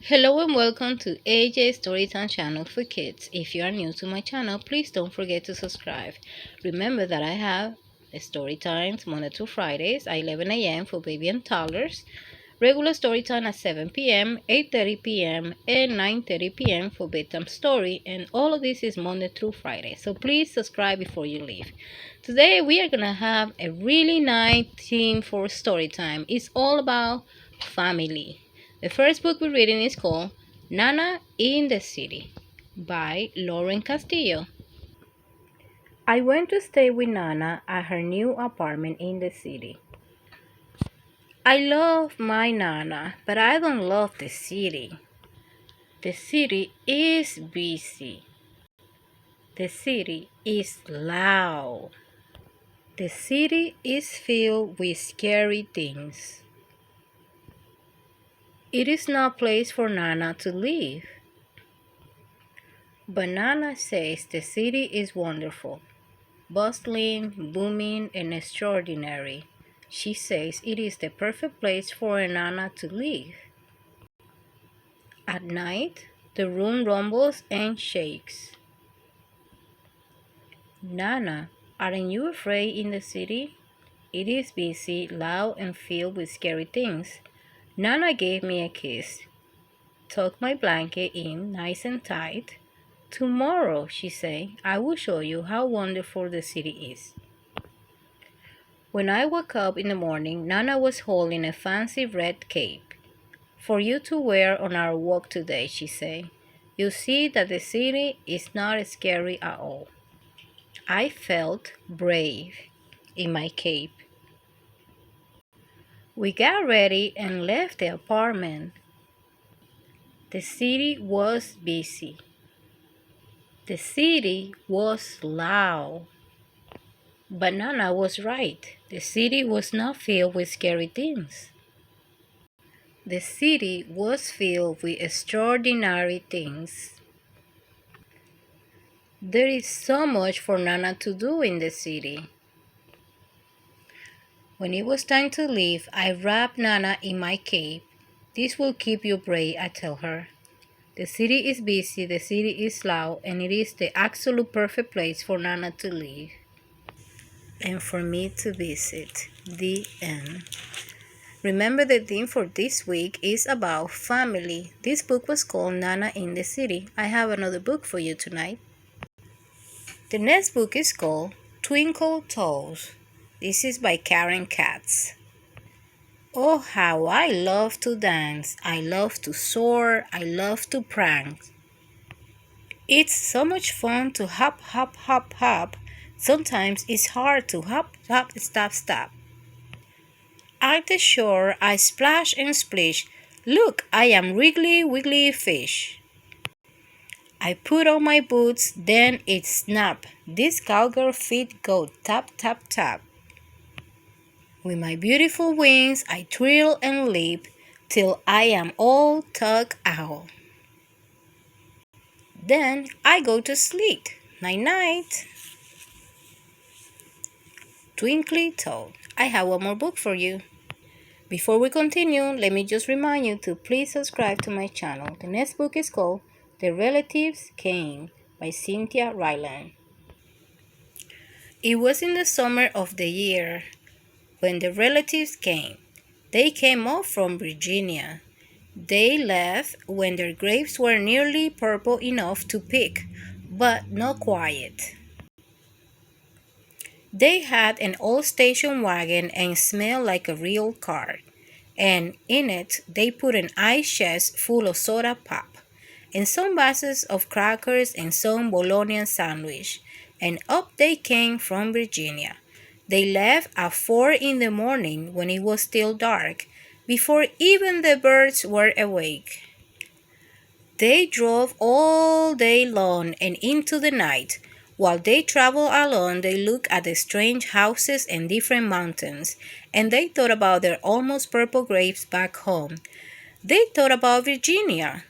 Hello and welcome to AJ Storytime channel for kids. If you are new to my channel, please don't forget to subscribe. Remember that I have story times Monday to Fridays at 11 a.m. for baby and toddlers, regular story time at 7 p.m., 8:30 p.m., and 9:30 p.m. for bedtime story, and all of this is Monday through Friday. So please subscribe before you leave. Today we are gonna have a really nice theme for story time. It's all about family. The first book we're reading is called Nana in the City by Lauren Castillo. I went to stay with Nana at her new apartment in the city. I love my Nana, but I don't love the city. The city is busy. The city is loud. The city is filled with scary things. It is not a place for Nana to live. But Nana says the city is wonderful, bustling, booming, and extraordinary. She says it is the perfect place for a Nana to live. At night, the room rumbles and shakes. Nana, aren't you afraid in the city? It is busy, loud, and filled with scary things. Nana gave me a kiss, tucked my blanket in nice and tight. Tomorrow, she said, I will show you how wonderful the city is. When I woke up in the morning, Nana was holding a fancy red cape. For you to wear on our walk today, she said. You see that the city is not scary at all. I felt brave in my cape. We got ready and left the apartment. The city was busy. The city was loud. But Nana was right. The city was not filled with scary things. The city was filled with extraordinary things. There is so much for Nana to do in the city. When it was time to leave, I wrapped Nana in my cape. This will keep you brave, I tell her. The city is busy, the city is loud, and it is the absolute perfect place for Nana to live and for me to visit. The end. Remember, the theme for this week is about family. This book was called Nana in the City. I have another book for you tonight. The next book is called Twinkle Toes. This is by Karen Katz. Oh, how I love to dance. I love to soar. I love to prank. It's so much fun to hop, hop, hop, hop. Sometimes it's hard to hop, hop, stop, stop. At the shore, I splash and splish. Look, I am Wriggly Wiggly Fish. I put on my boots, then it snap. These cowgirl feet go tap, tap, tap. With my beautiful wings, I twirl and leap till I am all tucked out. Then I go to sleep. Night, night. Twinkle Toes. I have one more book for you. Before we continue, let me just remind you to please subscribe to my channel. The next book is called The Relatives Came by Cynthia Ryland. It was in the summer of the year when the relatives came. They came up from Virginia. They left when their grapes were nearly purple enough to pick, but not quite. They had an old station wagon and smelled like a real car. And in it they put an ice chest full of soda pop, and some boxes of crackers and some bologna sandwich, and up they came from Virginia. They left at 4 in the morning when it was still dark, before even the birds were awake. They drove all day long and into the night. While they traveled along, they looked at the strange houses and different mountains, and they thought about their almost purple grapes back home. They thought about Virginia,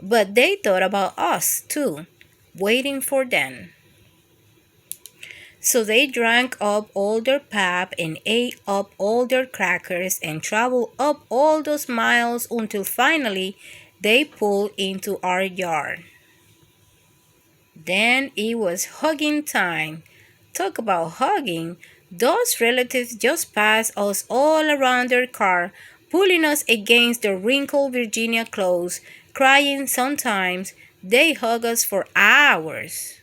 but they thought about us, too, waiting for them. So they drank up all their pap and ate up all their crackers and traveled up all those miles until finally they pulled into our yard. Then it was hugging time. Talk about hugging. Those relatives just passed us all around their car, pulling us against their wrinkled Virginia clothes, crying sometimes. They hug us for hours.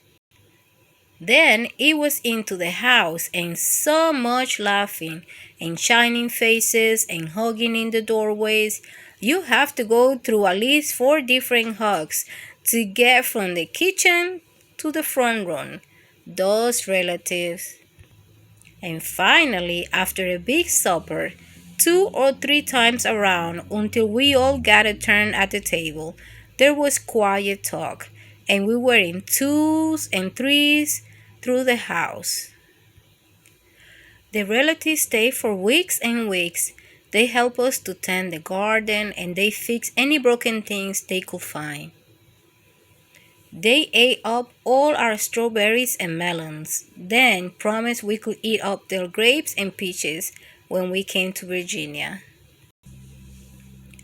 Then it was into the house and so much laughing and shining faces and hugging in the doorways. You have to go through at least 4 different hugs to get from the kitchen to the front room. Those relatives. And finally, after a big supper, 2 or 3 times around until we all got a turn at the table, there was quiet talk, and we were in twos and threes through the house. The relatives stayed for weeks and weeks. They helped us to tend the garden and they fixed any broken things they could find. They ate up all our strawberries and melons, then promised we could eat up their grapes and peaches when we came to Virginia.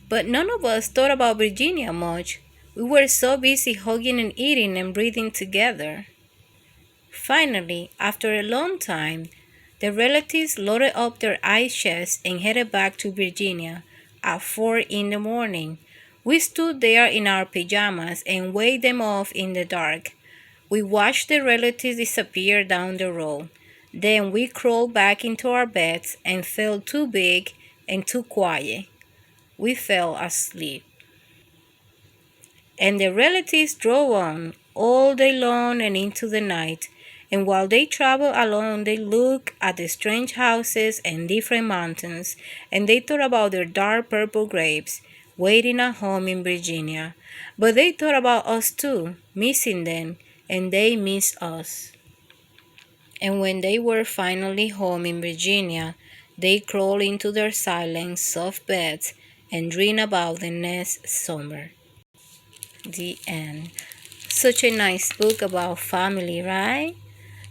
But none of us thought about Virginia much. We were so busy hugging and eating and breathing together. Finally, after a long time, the relatives loaded up their ice chests and headed back to Virginia at 4 in the morning. We stood there in our pajamas and waved them off in the dark. We watched the relatives disappear down the road. Then we crawled back into our beds and felt too big and too quiet. We fell asleep. And the relatives drove on all day long and into the night. And while they traveled along, they looked at the strange houses and different mountains, and they thought about their dark purple grapes waiting at home in Virginia. But they thought about us too, missing them, and they missed us. And when they were finally home in Virginia, they crawled into their silent, soft beds and dreamed about the next summer. The end. Such a nice book about family, right?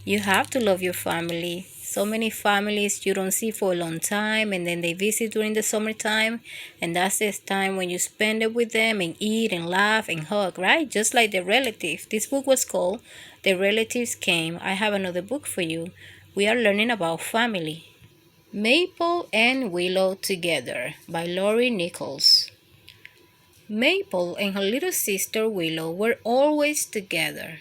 You have to love your family. So many families you don't see for a long time, and then they visit during the summertime, and that's the time when you spend it with them and eat and laugh and hug, right? Just like the relatives. This book was called The Relatives Came. I have another book for you. We are learning about family. Maple and Willow Together by Lori Nichols. Maple and her little sister Willow were always together.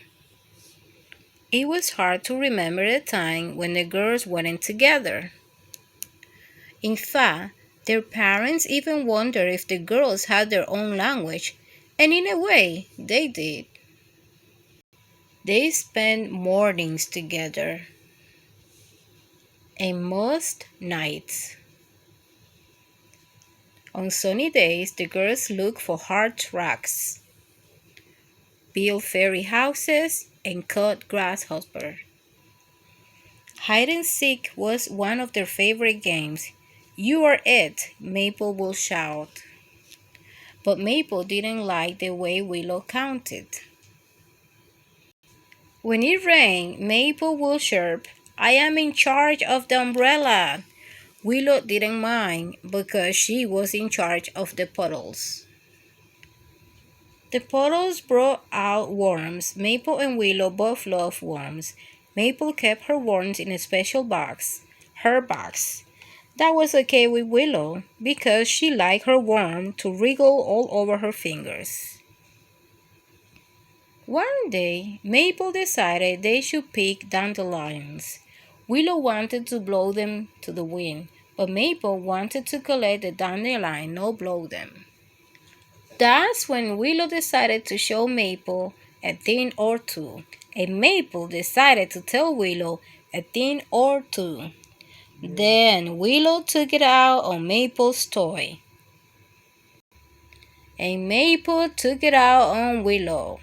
It was hard to remember a time when the girls weren't together. In fact, their parents even wondered if the girls had their own language, and in a way, they did. They spent mornings together, and most nights. On sunny days, the girls looked for hard tracks, built fairy houses, and caught grasshoppers. Hide and seek was one of their favorite games. You are it, Maple would shout. But Maple didn't like the way Willow counted. When it rained, Maple would chirp, I am in charge of the umbrella. Willow didn't mind because she was in charge of the puddles. The puddles brought out worms. Maple and Willow both loved worms. Maple kept her worms in a special box, her box. That was okay with Willow because she liked her worm to wriggle all over her fingers. One day, Maple decided they should pick dandelions. Willow wanted to blow them to the wind, but Maple wanted to collect the dandelion, not blow them. That's when Willow decided to show Maple a thing or two, and Maple decided to tell Willow a thing or two. Then Willow took it out on Maple's toy, and Maple took it out on Willow.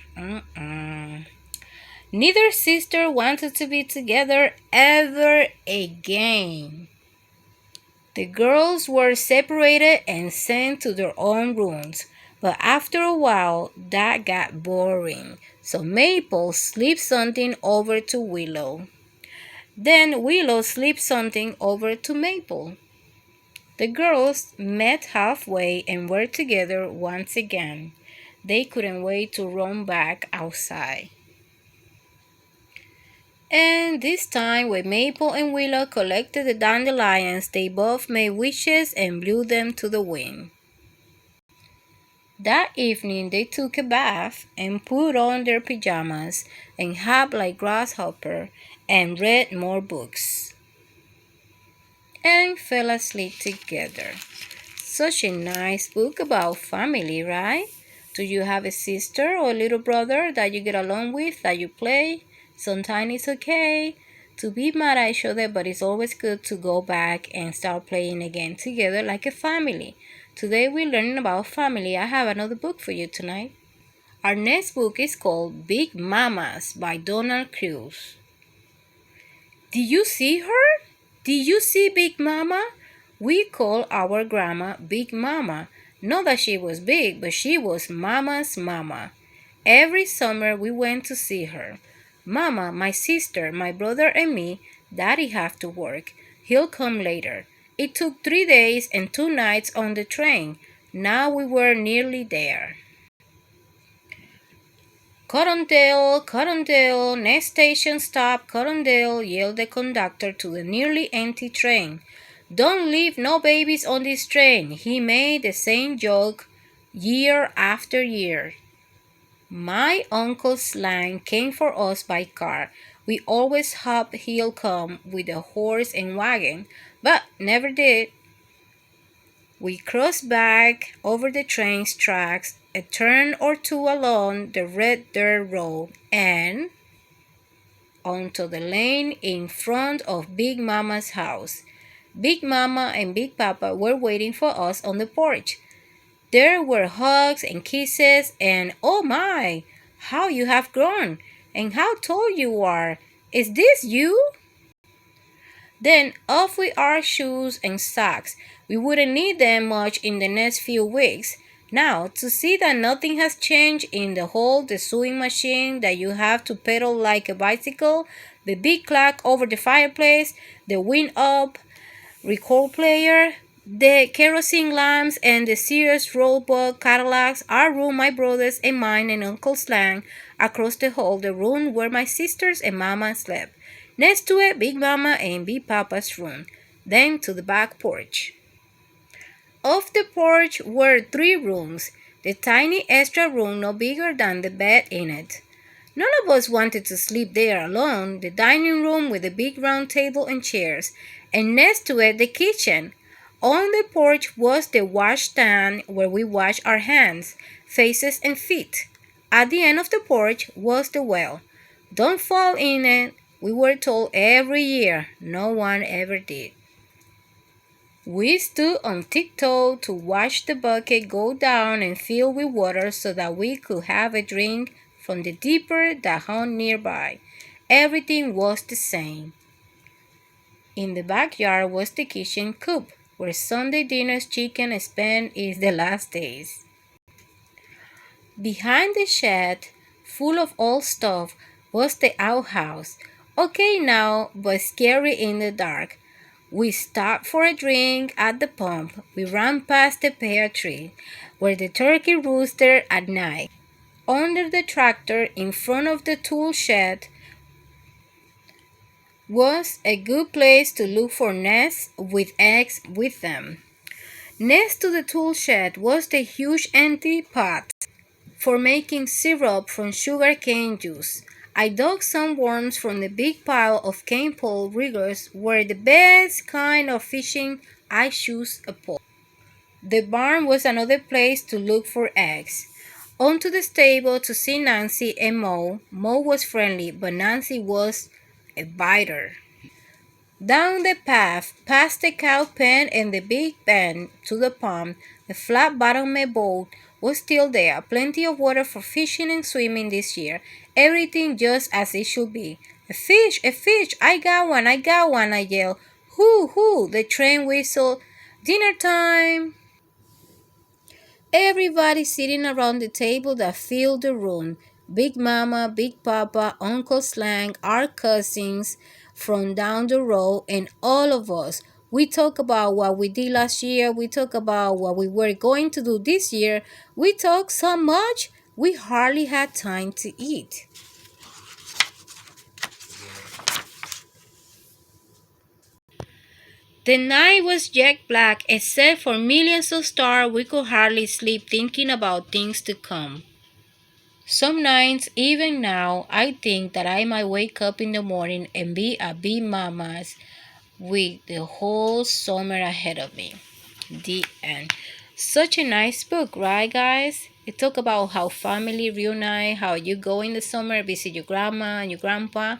Neither sister wanted to be together ever again. The girls were separated and sent to their own rooms. But after a while, that got boring, so Maple slipped something over to Willow. Then Willow slipped something over to Maple. The girls met halfway and were together once again. They couldn't wait to run back outside. And this time, when Maple and Willow collected the dandelions, they both made wishes and blew them to the wind. That evening, they took a bath and put on their pajamas and hopped like grasshopper and read more books and fell asleep together. Such a nice book about family, right? Do you have a sister or a little brother that you get along with, that you play? Sometimes it's okay to be mad at each other, but it's always good to go back and start playing again together like a family. Today we're learning about family. I have another book for you tonight. Our next book is called Big Mamas by Donald Cruz. Did you see her? Did you see Big Mama? We call our grandma Big Mama. Not that she was big, but she was Mama's mama. Every summer we went to see her. Mama, my sister, my brother, and me, Daddy have to work. He'll come later. It took 3 days and 2 nights on the train. Now we were nearly there. Cottondale, Cottondale, next station stop, Cottondale, yelled the conductor to the nearly empty train. Don't leave no babies on this train. He made the same joke year after year. My uncle's slang came for us by car. We always hoped he'll come with a horse and wagon, but never did. We crossed back over the train's tracks, a turn or two along the red dirt road, and onto the lane in front of Big Mama's house. Big Mama and Big Papa were waiting for us on the porch. There were hugs and kisses, and oh my, how you have grown, and how tall you are. Is this you? Then off with our shoes and socks. We wouldn't need them much in the next few weeks. Now, to see that nothing has changed in the sewing machine that you have to pedal like a bicycle, the big clock over the fireplace, the wind up record player, the kerosene lamps, and the Sears Roebuck Cadillacs, our room, my brother's and mine and Uncle's Lang, across the hall, the room where my sisters and Mama slept. Next to it, Big Mama and Big Papa's room. Then to the back porch. Off the porch were 3 rooms, the tiny extra room no bigger than the bed in it. None of us wanted to sleep there alone, the dining room with the big round table and chairs, and next to it the kitchen. On the porch was the washstand where we wash our hands, faces, and feet. At the end of the porch was the well. Don't fall in it, we were told every year. No one ever did. We stood on tiptoe to watch the bucket go down and fill with water so that we could have a drink from the dipper that hung nearby. Everything was the same. In the backyard was the kitchen coop, where Sunday dinner's chicken spent its the last days. Behind the shed, full of old stuff, was the outhouse. Okay now, but scary in the dark. We stopped for a drink at the pump. We ran past the pear tree, where the turkey roosted at night. Under the tractor in front of the tool shed was a good place to look for nests with eggs with them. Next to the tool shed was the huge empty pot for making syrup from sugarcane juice. I dug some worms from the big pile of cane pole riggers were the best kind of fishing. I chose a pole. The barn was another place to look for eggs. Onto the stable to see Nancy and Mo. Mo was friendly, but Nancy was a biter. Down the path, past the cow pen and the big pen to the pond, the flat-bottomed boat was still there. Plenty of water for fishing and swimming this year. Everything just as it should be. A fish, I got one, I yelled. Hoo, the train whistled. Dinner time! Everybody sitting around the table that filled the room. Big Mama, Big Papa, Uncle Slang, our cousins from down the road, and all of us. We talk about what we did last year. We talk about what we were going to do this year. We talk so much, we hardly had time to eat. The night was jet black, except for millions of stars. We could hardly sleep thinking about things to come. Some nights, even now, I think that I might wake up in the morning and be a big mama's with the whole summer ahead of me. The end. Such a nice book, right, guys? It talk about how family reunite, how you go in the summer, visit your grandma and your grandpa.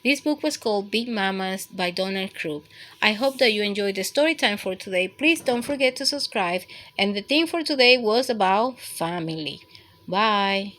This book was called Big Mamas by Donald Krupp. I hope that you enjoyed the story time for today. Please don't forget to subscribe. And the theme for today was about family. Bye.